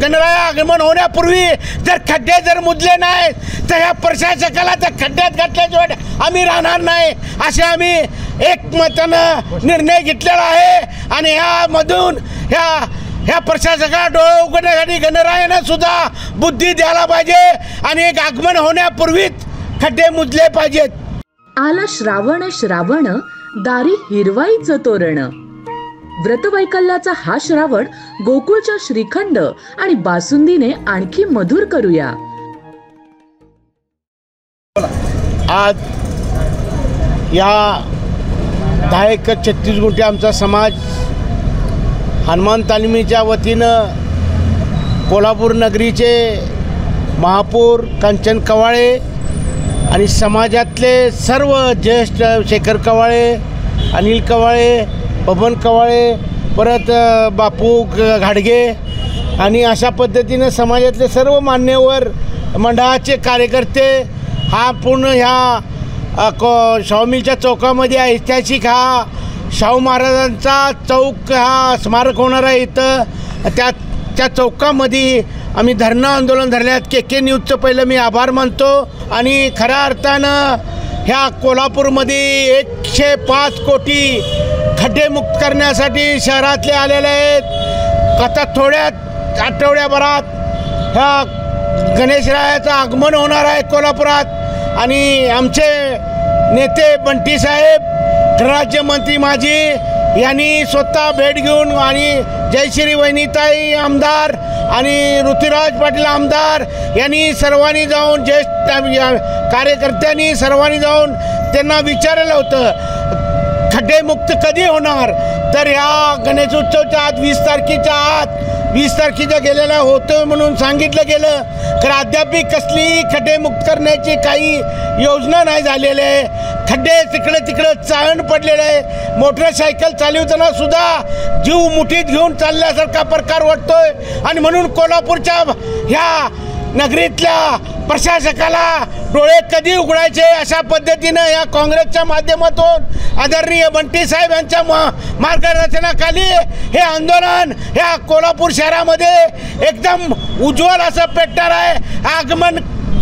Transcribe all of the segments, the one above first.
गणराय आगमन होण्यापूर्वी जर खड्डे जर मुजले नाहीत तर ह्या प्रशासकाला त्या खड्ड्यात घातल्याशिवाय आम्ही राहणार नाही असे आम्ही एकमतानं निर्णय घेतलेला आहे। आणि ह्यामधून ह्या प्रशासकाला डोळे उघडण्यासाठी गणरायानं सुद्धा बुद्धी द्यायला पाहिजे आणि एक आगमन होण्यापूर्वीच खड्डे मुजले पाहिजेत। आला श्रावण श्रावण दारी हिरवाईचं तोरण। व्रतवैकल्याचा हा श्रावण गोकुळच्या श्रीखंड आणि बासुंदीने आणखी मधुर करूया। आज या 10 एकर 36 गुंठे आमचा समाज हनुमान तालमीच्या वतीनं कोल्हापूर नगरीचे महापौर कांचन कवाळे आणि समाजातले सर्व ज्येष्ठ शेखर कवाळे, अनिल कवाळे, बबन कवाळे, परत बापू घाडगे आणि अशा पद्धतीनं समाजातले सर्व मान्यवर मंडळाचे कार्यकर्ते हा पूर्ण ह्या शाहू मिलच्या चौकामध्ये ऐतिहासिक हा शाहू महाराजांचा चौक हा स्मारक होणार आहे। इथं त्या चौकामध्ये आम्ही धरणं आंदोलन धरल्यात। के न्यूजचं पहिलं मी आभार मानतो आणि खऱ्या अर्थानं ह्या कोल्हापूरमध्ये 105 कोटी खड्डेमुक्त करण्यासाठी शहरातले आलेले आहेत। आता थोड्याच आठवड्याभरात ह्या गणेशरायाचं आगमन होणार आहे कोल्हापुरात आणि आमचे नेते बंटी साहेब, राज्यमंत्री माजी यांनी स्वतः भेट घेऊन आणि जयश्री वहिनीताई आमदार आणि ऋतुराज पाटील आमदार यांनी सर्वांनी जाऊन ज्येष्ठ कार्यकर्त्यांनी सर्वांनी जाऊन त्यांना विचारलं होतं खड्डेमुक्त कधी होणार। तर ह्या गणेशोत्सवच्या आत 20 तारखेच्या गेलेला होतं म्हणून सांगितलं गेलं, तर अद्याप कसली खड्डेमुक्त करण्याची काही योजना नाही झालेली आहे। खड्डे तिकडे चाळण पडलेले आहे। मोटरसायकल चालवताना सुद्धा जीव मुठीत घेऊन चालल्यासारखा प्रकार वाटतोय आणि म्हणून कोल्हापूरच्या ह्या नगरीतल्या प्रशासकाला डोळे कधी उघडायचे अशा पद्धतीनं या काँग्रेसच्या माध्यमातून आदरणीय बंटी साहेब यांच्या मार्गदर्शनाखाली हे आंदोलन ह्या कोल्हापूर शहरामध्ये एकदम उज्ज्वल असं पेटणार आहे। आगमन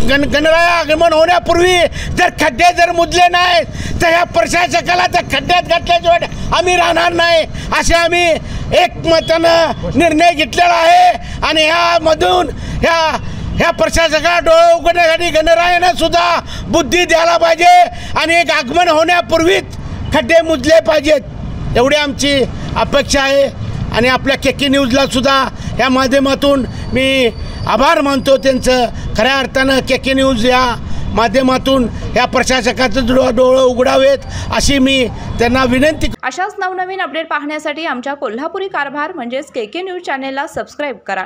गणराय आगमन होण्यापूर्वी जर खड्डे जर मुजले नाहीत तर ह्या प्रशासकाला त्या खड्ड्यात घातल्याशिवाय आम्ही राहणार नाही असे आम्ही एकमतानं निर्णय घेतलेला आहे। आणि ह्यामधून ह्या प्रशासकाला डोळे उघडण्यासाठी गणरायानं सुद्धा बुद्धी द्यायला पाहिजे आणि एक आगमन होण्यापूर्वीच खड्डे मुजले पाहिजेत एवढी आमची अपेक्षा आहे। आणि आपल्या के न्यूजला सुद्धा या माध्यमातून मी आभार मानतो त्यांचं। खऱ्या अर्थानं के न्यूज या माध्यमातून या प्रशासकाचं डोळे उघडावेत अशी मी त्यांना विनंती। अशाच नवनवीन अपडेट पाहण्यासाठी आमच्या कोल्हापुरी कारभार म्हणजेच के न्यूज चॅनेलला सबस्क्राईब करा।